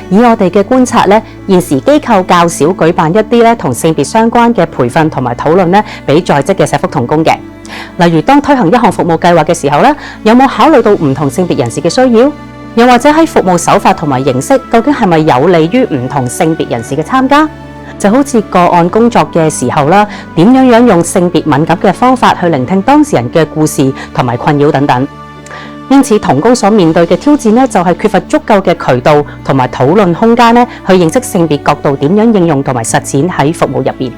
以我哋嘅觀察咧，現時機構較少舉辦一啲咧同性別相關嘅培訓同埋討論咧，俾在職嘅社福同工嘅。例如當推行一項服務計劃嘅時候咧，有冇考慮到唔同性別人士嘅需要？又或者喺服務手法同埋形式，究竟係咪有利於唔同性別人士嘅參加？就好似個案工作嘅時候啦，點樣用性別敏感嘅方法去聆聽當事人嘅故事同埋困擾等等。因此，同工所面對嘅挑戰咧，就係缺乏足夠嘅渠道同埋討論空間咧，去認識性別角度點樣應用同埋實踐喺服務入邊。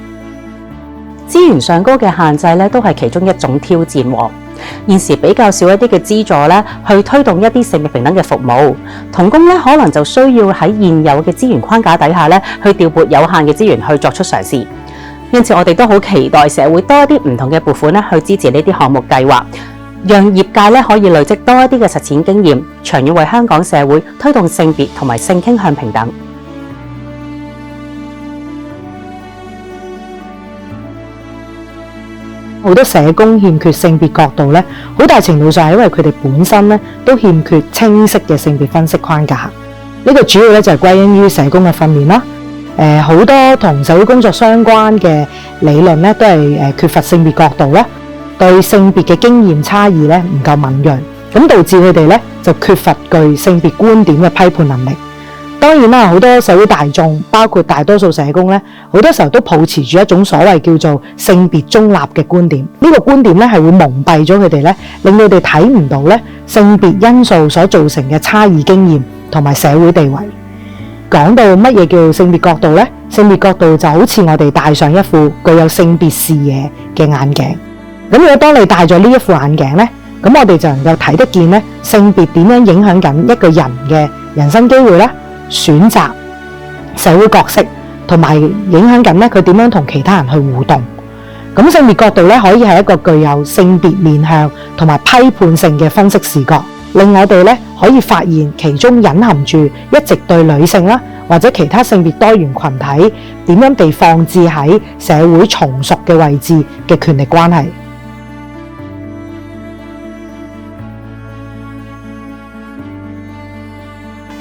資源上高嘅限制咧，都係其中一種挑戰。現時比較少一啲嘅資助咧，去推動一啲性別平等嘅服務。同工咧，可能就需要喺現有嘅資源框架底下咧，去調撥有限嘅資源去作出嘗試。因此，我哋都好期待社會多一啲唔同嘅撥款咧，去支持呢啲項目計劃，讓業界咧可以累積多一啲嘅實踐經驗，長遠為香港社會推動性別同埋性傾向平等。好多社工欠缺性別角度咧，好大程度上係因為佢哋本身咧都欠缺清晰嘅性別分析框架。呢個主要咧就係歸因於社工嘅訓練啦。好多同社會工作相關嘅理論咧，都係缺乏性別角度啦，對性別嘅經驗差異咧唔夠敏銳，咁導致佢哋咧就缺乏具性別觀點嘅批判能力。當然啦，好多社會大眾，包括大多數社工咧，好多時候都抱持住一種所謂叫做性別中立嘅觀點。呢個觀點咧係會蒙蔽咗佢哋咧，令佢哋睇唔到咧性別因素所造成嘅差異經驗同埋社會地位。講到乜嘢叫性別角度咧？性別角度就好似我哋戴上一副具有性別視野嘅眼鏡。咁如果當你戴咗呢一副眼鏡咧，咁我哋就能夠睇得見咧性別點樣影響緊一個人嘅人生機會啦、選擇、社會角色，同埋影響緊咧佢點樣同其他人去互動。咁性別角度咧可以係一個具有性別面向同埋批判性嘅分析視角，令我哋咧可以發現其中隱含住一直對女性啦或者其他性別多元群體點樣被放置喺社會從屬嘅位置嘅權力關係。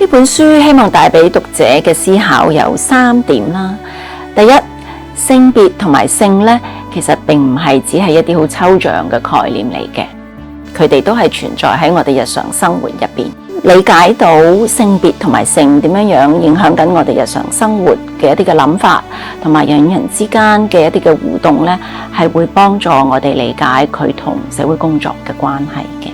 呢本書希望帶俾讀者嘅思考有3點啦。第一，性別同埋性咧，其實並唔係只係一啲好抽象嘅概念嚟嘅，佢哋都係存在喺我哋日常生活入邊。理解到性別同埋性點樣影響緊我哋日常生活嘅一啲嘅諗法，同埋人與人之間嘅一啲嘅互動咧，係會幫助我哋理解佢同社會工作嘅關係嘅。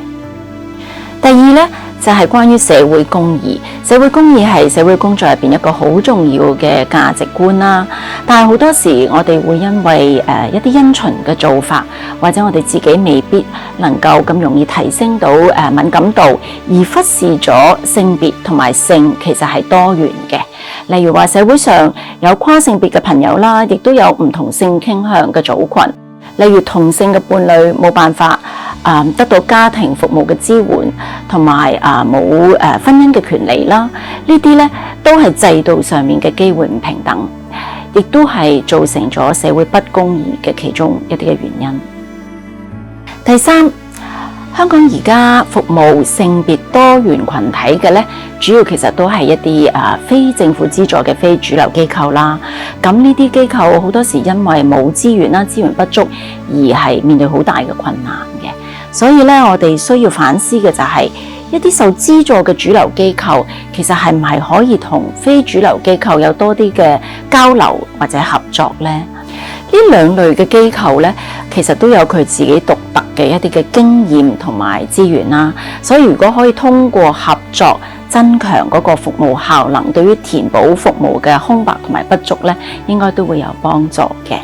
第二咧，就係關於社會公義。社會公義係社會工作入邊一個好重要嘅價值觀啦。但係好多時我哋會因為一啲因循嘅做法，或者我哋自己未必能夠咁容易提升到敏感度，而忽視咗性別同埋性其實係多元嘅。例如話社會上有跨性別嘅朋友啦，亦都有唔同性傾向嘅組群。例如同性嘅伴侶冇辦法得到家庭服務嘅支援，同埋冇婚姻嘅權利啦，呢啲咧都係制度上面嘅機會唔平等，亦都係造成咗社會不公義嘅其中一啲嘅原因。第三，香港而家服務性別多元群體嘅咧，主要其實都係一啲非政府資助嘅非主流機構啦。咁呢啲機構好多時因為冇資源啦、資源不足，而係面對好大嘅困難嘅。所以咧，我哋需要反思嘅就係一啲受資助嘅主流機構，其實係唔係可以同非主流機構有多啲嘅交流或者合作呢？呢兩類嘅機構咧，其實都有佢自己獨特嘅一啲嘅經驗同埋資源啦。所以如果可以通過合作增強嗰個服務效能，對於填補服務嘅空白同埋不足咧，應該都會有幫助嘅。